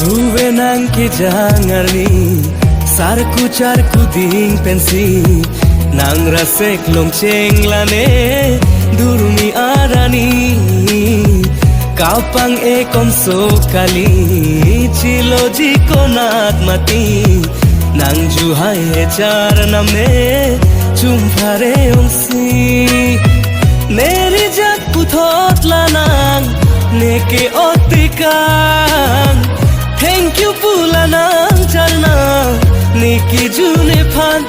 Ruwe nang ki jangarni sarku charku ding pensi nang rasek longcheng lane durmi arani kapang ekom sokali chilo jikonat mati nang juhai char name chumphare ongsi neri jak puthot lanang neke otikang thank you pulanang charna niki june phan